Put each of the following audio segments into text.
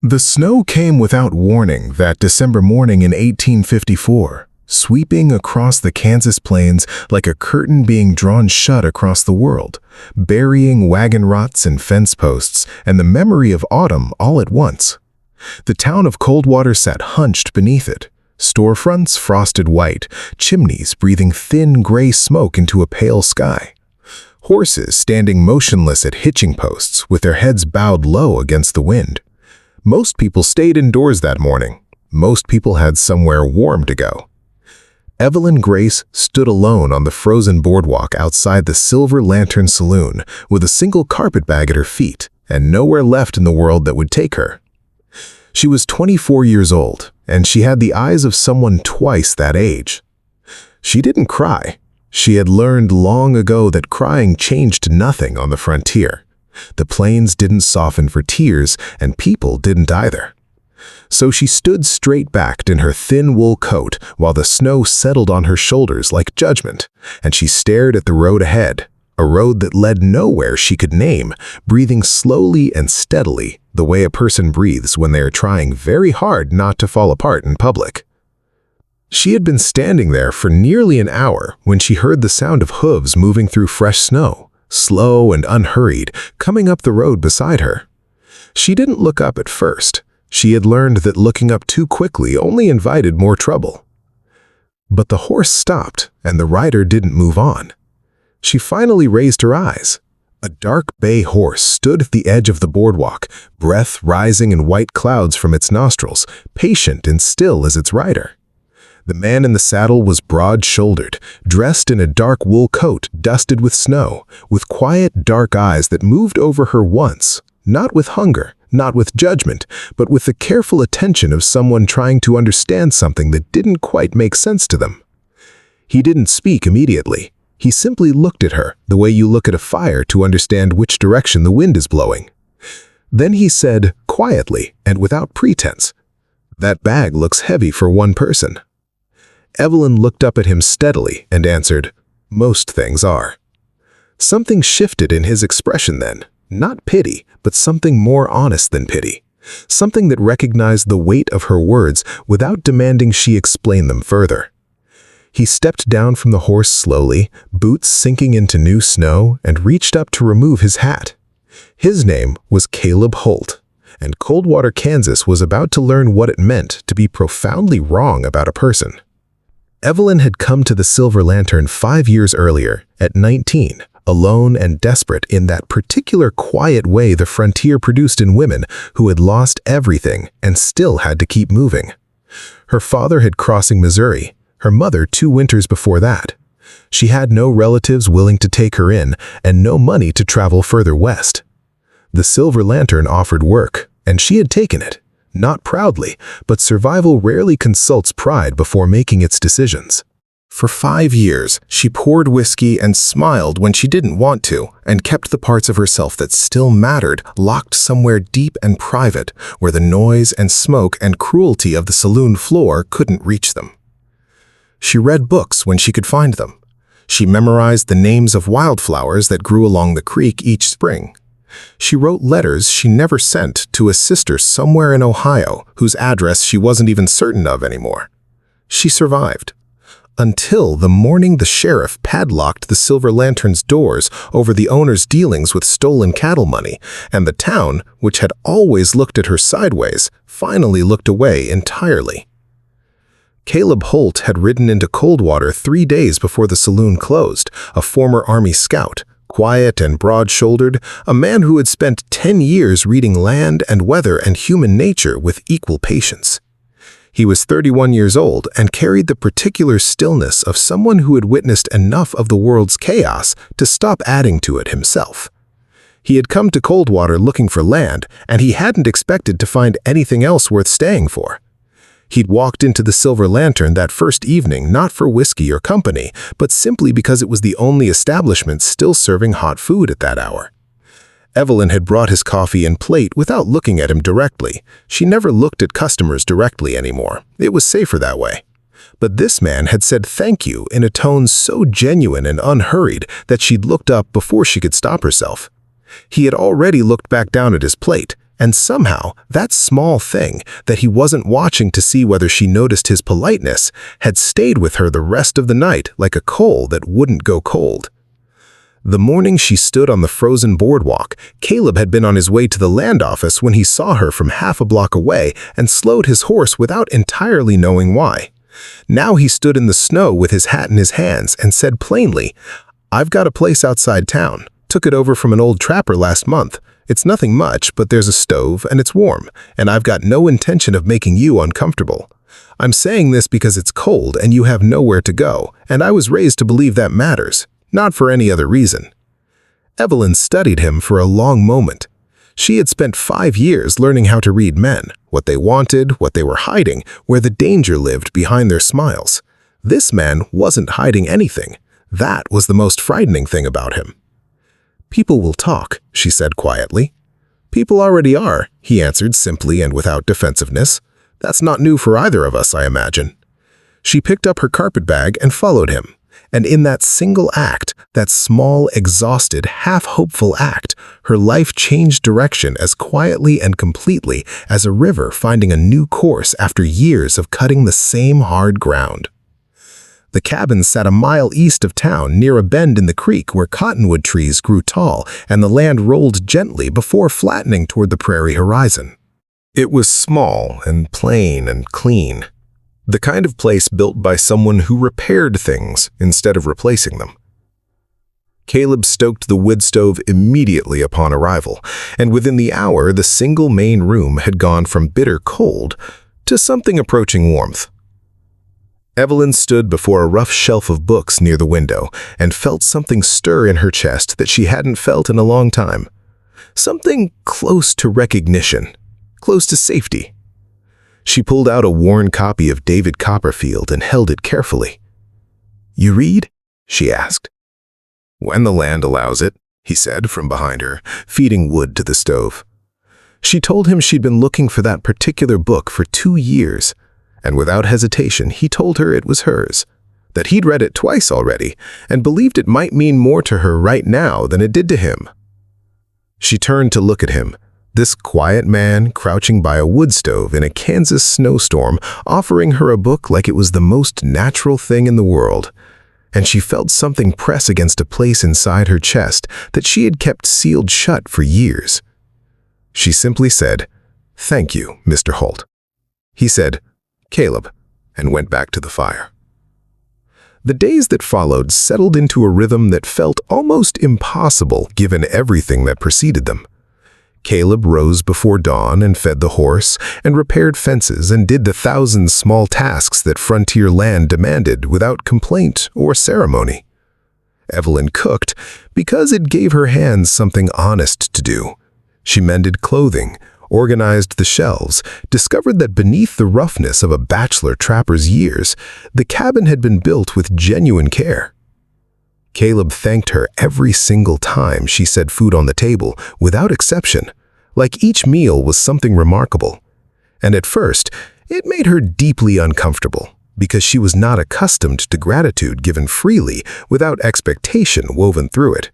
The snow came without warning that December morning in 1854, sweeping across the Kansas plains like a curtain being drawn shut across the world, burying wagon ruts and fence posts and the memory of autumn all at once. The town of Coldwater sat hunched beneath it, storefronts frosted white, chimneys breathing thin gray smoke into a pale sky. Horses standing motionless at hitching posts with their heads bowed low against the wind. Most people stayed indoors that morning. Most people had somewhere warm to go. Evelyn Grace stood alone on the frozen boardwalk outside the Silver Lantern Saloon with a single carpetbag at her feet and nowhere left in the world that would take her. She was 24 years old, and she had the eyes of someone twice that age. She didn't cry. She had learned long ago that crying changed nothing on the frontier. The plains didn't soften for tears, and people didn't either. So she stood straight-backed in her thin wool coat while the snow settled on her shoulders like judgment, and she stared at the road ahead, a road that led nowhere she could name, breathing slowly and steadily, the way a person breathes when they are trying very hard not to fall apart in public. She had been standing there for nearly an hour when she heard the sound of hooves moving through fresh snow, slow and unhurried, coming up the road beside her. She didn't look up at first. She had learned that looking up too quickly only invited more trouble. But the horse stopped, and the rider didn't move on. She finally raised her eyes. A dark bay horse stood at the edge of the boardwalk, breath rising in white clouds from its nostrils, patient and still as its rider. The man in the saddle was broad-shouldered, dressed in a dark wool coat dusted with snow, with quiet, dark eyes that moved over her once, not with hunger, not with judgment, but with the careful attention of someone trying to understand something that didn't quite make sense to them. He didn't speak immediately. He simply looked at her the way you look at a fire to understand which direction the wind is blowing. Then he said, quietly and without pretense, "That bag looks heavy for one person." Evelyn looked up at him steadily and answered, "Most things are." Something shifted in his expression then, not pity, but something more honest than pity, something that recognized the weight of her words without demanding she explain them further. He stepped down from the horse slowly, boots sinking into new snow, and reached up to remove his hat. His name was Caleb Holt, and Coldwater, Kansas was about to learn what it meant to be profoundly wrong about a person. Evelyn had come to the Silver Lantern 5 years earlier, at 19, alone and desperate in that particular quiet way the frontier produced in women who had lost everything and still had to keep moving. Her father had crossing Missouri, her mother 2 winters before that. She had no relatives willing to take her in and no money to travel further west. The Silver Lantern offered work, and she had taken it. Not proudly, but survival rarely consults pride before making its decisions. For 5 years, she poured whiskey and smiled when she didn't want to, and kept the parts of herself that still mattered locked somewhere deep and private, where the noise and smoke and cruelty of the saloon floor couldn't reach them. She read books when she could find them. She memorized the names of wildflowers that grew along the creek each spring. She wrote letters she never sent to a sister somewhere in Ohio whose address she wasn't even certain of anymore. She survived. Until the morning the sheriff padlocked the Silver Lantern's doors over the owner's dealings with stolen cattle money, and the town, which had always looked at her sideways, finally looked away entirely. Caleb Holt had ridden into Coldwater 3 days before the saloon closed, a former Army scout, quiet and broad-shouldered, a man who had spent 10 years reading land and weather and human nature with equal patience. He was 31 years old and carried the particular stillness of someone who had witnessed enough of the world's chaos to stop adding to it himself. He had come to Coldwater looking for land, and he hadn't expected to find anything else worth staying for. He'd walked into the Silver Lantern that first evening not for whiskey or company, but simply because it was the only establishment still serving hot food at that hour. Evelyn had brought his coffee and plate without looking at him directly. She never looked at customers directly anymore. It was safer that way. But this man had said thank you in a tone so genuine and unhurried that she'd looked up before she could stop herself. He had already looked back down at his plate, And somehow, that small thing that he wasn't watching to see whether she noticed his politeness had stayed with her the rest of the night like a coal that wouldn't go cold. The morning she stood on the frozen boardwalk, Caleb had been on his way to the land office when he saw her from half a block away and slowed his horse without entirely knowing why. Now he stood in the snow with his hat in his hands and said plainly, "I've got a place outside town. Took it over from an old trapper last month. It's nothing much, but there's a stove and it's warm, and I've got no intention of making you uncomfortable. I'm saying this because it's cold and you have nowhere to go, and I was raised to believe that matters. Not for any other reason." Evelyn studied him for a long moment. She had spent 5 years learning how to read men, what they wanted, what they were hiding, where the danger lived behind their smiles. This man wasn't hiding anything. That was the most frightening thing about him. "People will talk," she said quietly. "People already are," he answered simply and without defensiveness. "That's not new for either of us, I imagine." She picked up her carpetbag and followed him. And in that single act, that small, exhausted, half-hopeful act, her life changed direction as quietly and completely as a river finding a new course after years of cutting the same hard ground. The cabin sat a mile east of town near a bend in the creek where cottonwood trees grew tall and the land rolled gently before flattening toward the prairie horizon. It was small and plain and clean. The kind of place built by someone who repaired things instead of replacing them. Caleb stoked the wood stove immediately upon arrival, and within the hour the single main room had gone from bitter cold to something approaching warmth. Evelyn stood before a rough shelf of books near the window and felt something stir in her chest that she hadn't felt in a long time. Something close to recognition, close to safety. She pulled out a worn copy of David Copperfield and held it carefully. "You read?" she asked. "When the land allows it," he said from behind her, feeding wood to the stove. She told him she'd been looking for that particular book for 2 years, and without hesitation he told her it was hers, that he'd read it twice already and believed it might mean more to her right now than it did to him. She turned to look at him. This quiet man crouching by a wood stove in a Kansas snowstorm, offering her a book like it was the most natural thing in the world. And she felt something press against a place inside her chest that she had kept sealed shut for years. She simply said, "Thank you, Mr. Holt." He said, "Caleb," and went back to the fire. The days that followed settled into a rhythm that felt almost impossible given everything that preceded them. Caleb rose before dawn and fed the horse and repaired fences and did the 1,000 small tasks that frontier land demanded without complaint or ceremony. Evelyn cooked because it gave her hands something honest to do. She mended clothing, organized the shelves, discovered that beneath the roughness of a bachelor trapper's years, the cabin had been built with genuine care. Caleb thanked her every single time she set food on the table, without exception, like each meal was something remarkable. And at first, it made her deeply uncomfortable, because she was not accustomed to gratitude given freely without expectation woven through it.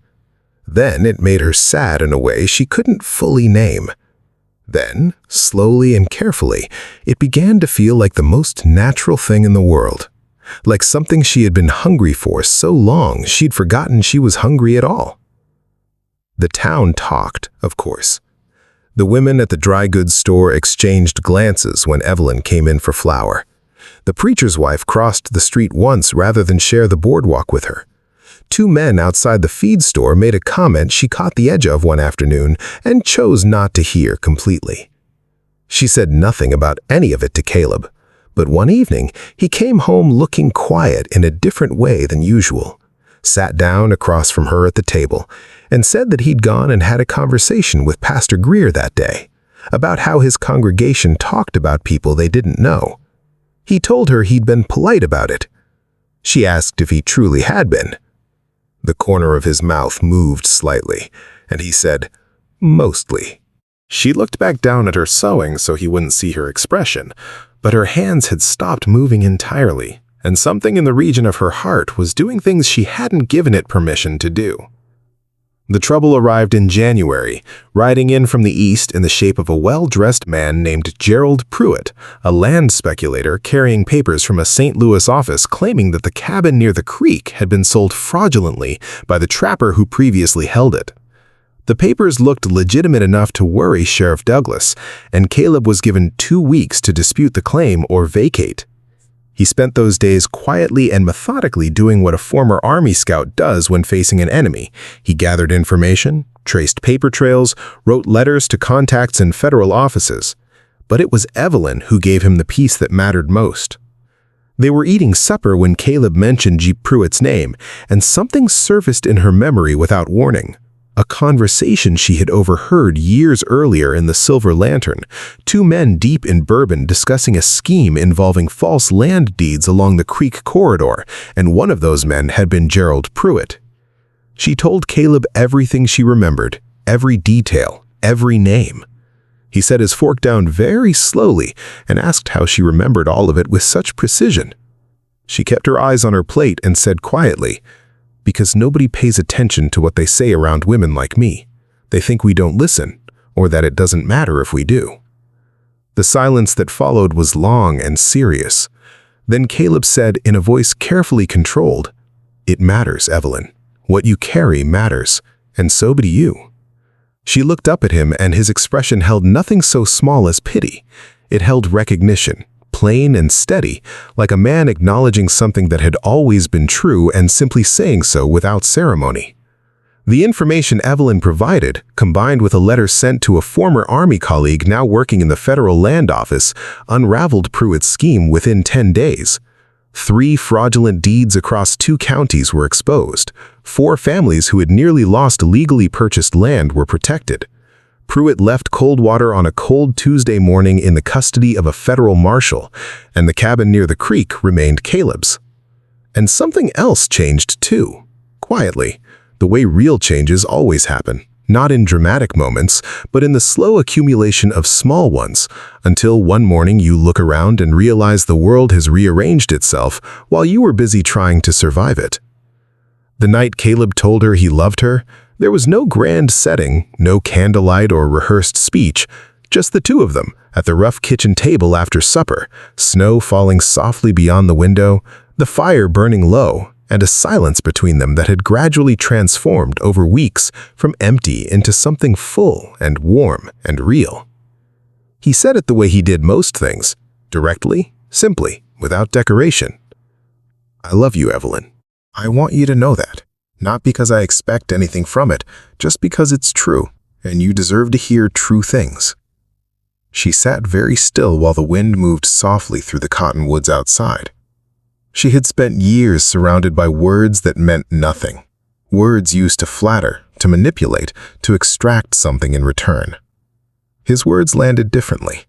Then it made her sad in a way she couldn't fully name. Then, slowly and carefully, it began to feel like the most natural thing in the world. Like something she had been hungry for so long she'd forgotten she was hungry at all. The town talked, of course. The women at the dry goods store exchanged glances when Evelyn came in for flour. The preacher's wife crossed the street once rather than share the boardwalk with her. 2 men outside the feed store made a comment she caught the edge of one afternoon and chose not to hear completely. She said nothing about any of it to Caleb. But one evening, he came home looking quiet in a different way than usual, sat down across from her at the table, and said that he'd gone and had a conversation with Pastor Greer that day about how his congregation talked about people they didn't know. He told her he'd been polite about it. She asked if he truly had been. The corner of his mouth moved slightly, and he said, "Mostly." She looked back down at her sewing so he wouldn't see her expression, but her hands had stopped moving entirely, and something in the region of her heart was doing things she hadn't given it permission to do. The trouble arrived in January, riding in from the east in the shape of a well-dressed man named Gerald Pruitt, a land speculator carrying papers from a St. Louis office claiming that the cabin near the creek had been sold fraudulently by the trapper who previously held it. The papers looked legitimate enough to worry Sheriff Douglas, and Caleb was given 2 weeks to dispute the claim or vacate. He spent those days quietly and methodically doing what a former Army scout does when facing an enemy. He gathered information, traced paper trails, wrote letters to contacts in federal offices. But it was Evelyn who gave him the piece that mattered most. They were eating supper when Caleb mentioned G. Pruitt's name, and something surfaced in her memory without warning. A conversation she had overheard years earlier in the Silver Lantern, 2 men deep in bourbon discussing a scheme involving false land deeds along the creek corridor, and one of those men had been Gerald Pruitt. She told Caleb everything she remembered, every detail, every name. He set his fork down very slowly and asked how she remembered all of it with such precision. She kept her eyes on her plate and said quietly, "Because nobody pays attention to what they say around women like me. They think we don't listen, or that it doesn't matter if we do." The silence that followed was long and serious. Then Caleb said in a voice carefully controlled, "It matters, Evelyn. What you carry matters, and so do you." She looked up at him, and his expression held nothing so small as pity. It held recognition, plain and steady, like a man acknowledging something that had always been true and simply saying so without ceremony. The information Evelyn provided, combined with a letter sent to a former Army colleague now working in the Federal Land Office, unraveled Pruitt's scheme within 10 days. 3 fraudulent deeds across 2 counties were exposed. 4 families who had nearly lost legally purchased land were protected. Pruitt left Coldwater on a cold Tuesday morning in the custody of a federal marshal, and the cabin near the creek remained Caleb's. And something else changed too, quietly, the way real changes always happen, not in dramatic moments, but in the slow accumulation of small ones, until one morning you look around and realize the world has rearranged itself while you were busy trying to survive it. The night Caleb told her he loved her, there was no grand setting, no candlelight or rehearsed speech, just the 2 of them at the rough kitchen table after supper, snow falling softly beyond the window, the fire burning low, and a silence between them that had gradually transformed over weeks from empty into something full and warm and real. He said it the way he did most things, directly, simply, without decoration. "I love you, Evelyn. I want you to know that. Not because I expect anything from it, just because it's true, and you deserve to hear true things." She sat very still while the wind moved softly through the cottonwoods outside. She had spent years surrounded by words that meant nothing. Words used to flatter, to manipulate, to extract something in return. His words landed differently.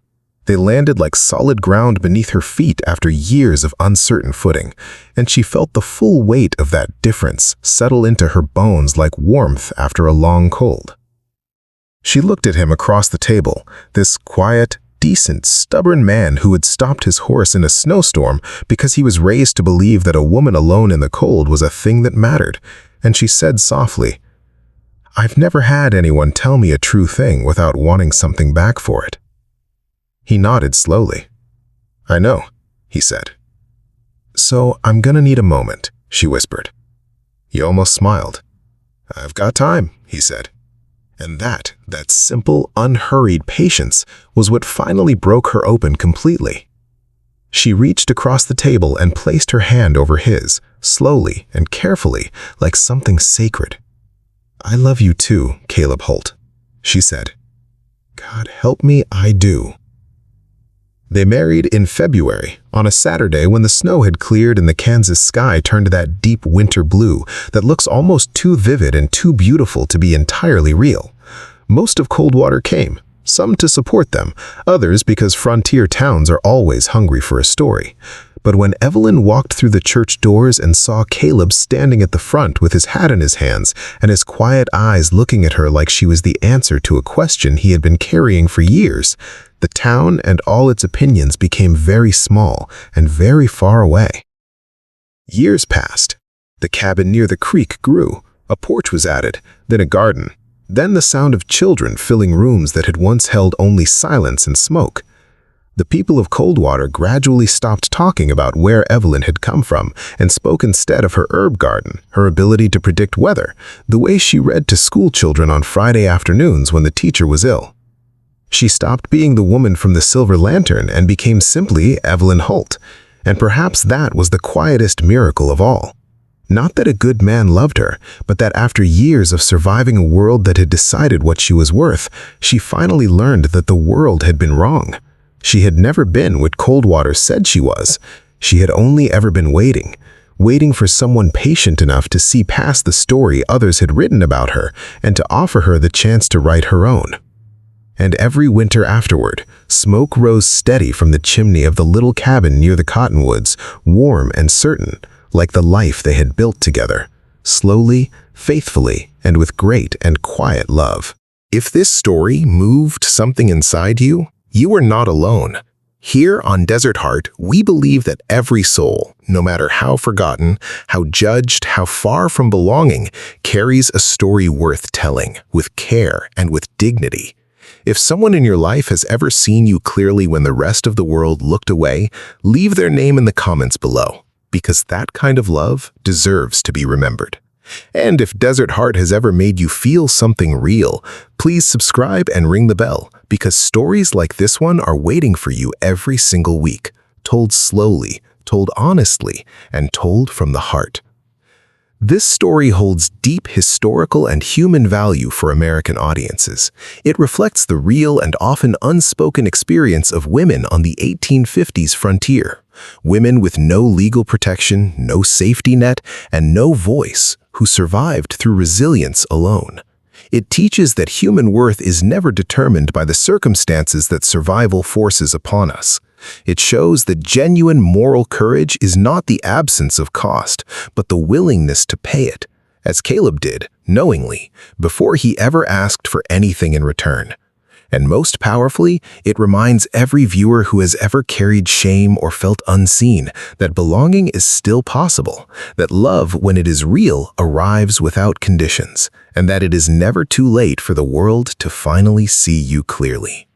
They landed like solid ground beneath her feet after years of uncertain footing, and she felt the full weight of that difference settle into her bones like warmth after a long cold. She looked at him across the table, this quiet, decent, stubborn man who had stopped his horse in a snowstorm because he was raised to believe that a woman alone in the cold was a thing that mattered, and she said softly, "I've never had anyone tell me a true thing without wanting something back for it." He nodded slowly. "I know," he said. "So I'm gonna need a moment," she whispered. He almost smiled. "I've got time," he said. And that simple, unhurried patience was what finally broke her open completely. She reached across the table and placed her hand over his, slowly and carefully, like something sacred. "I love you too, Caleb Holt," she said. "God help me, I do." They married in February, on a Saturday when the snow had cleared and the Kansas sky turned that deep winter blue that looks almost too vivid and too beautiful to be entirely real. Most of Coldwater came, some to support them, others because frontier towns are always hungry for a story. But when Evelyn walked through the church doors and saw Caleb standing at the front with his hat in his hands and his quiet eyes looking at her like she was the answer to a question he had been carrying for years, the town and all its opinions became very small and very far away. Years passed. The cabin near the creek grew, A porch was added, then a garden, then the sound of children filling rooms that had once held only silence and smoke. The people of Coldwater gradually stopped talking about where Evelyn had come from and spoke instead of her herb garden, her ability to predict weather, the way she read to school children on Friday afternoons when the teacher was ill. She stopped being the woman from the Silver Lantern and became simply Evelyn Holt, and perhaps that was the quietest miracle of all. Not that a good man loved her, but that after years of surviving a world that had decided what she was worth, she finally learned that the world had been wrong. She had never been what Coldwater said she was. She had only ever been waiting for someone patient enough to see past the story others had written about her and to offer her the chance to write her own. And every winter afterward, smoke rose steady from the chimney of the little cabin near the cottonwoods, warm and certain, like the life they had built together, slowly, faithfully, and with great and quiet love. If this story moved something inside you, you are not alone. Here on Desert Heart, we believe that every soul, no matter how forgotten, how judged, how far from belonging, carries a story worth telling, with care and with dignity. If someone in your life has ever seen you clearly when the rest of the world looked away, leave their name in the comments below, because that kind of love deserves to be remembered. And if Desert Heart has ever made you feel something real, please subscribe and ring the bell, because stories like this one are waiting for you every single week, told slowly, told honestly, and told from the heart. This story holds deep historical and human value for American audiences. It reflects the real and often unspoken experience of women on the 1850s frontier. Women with no legal protection, no safety net, and no voice, who survived through resilience alone. It teaches that human worth is never determined by the circumstances that survival forces upon us. It shows that genuine moral courage is not the absence of cost, but the willingness to pay it, as Caleb did, knowingly, before he ever asked for anything in return. And most powerfully, it reminds every viewer who has ever carried shame or felt unseen that belonging is still possible, that love, when it is real, arrives without conditions, and that it is never too late for the world to finally see you clearly.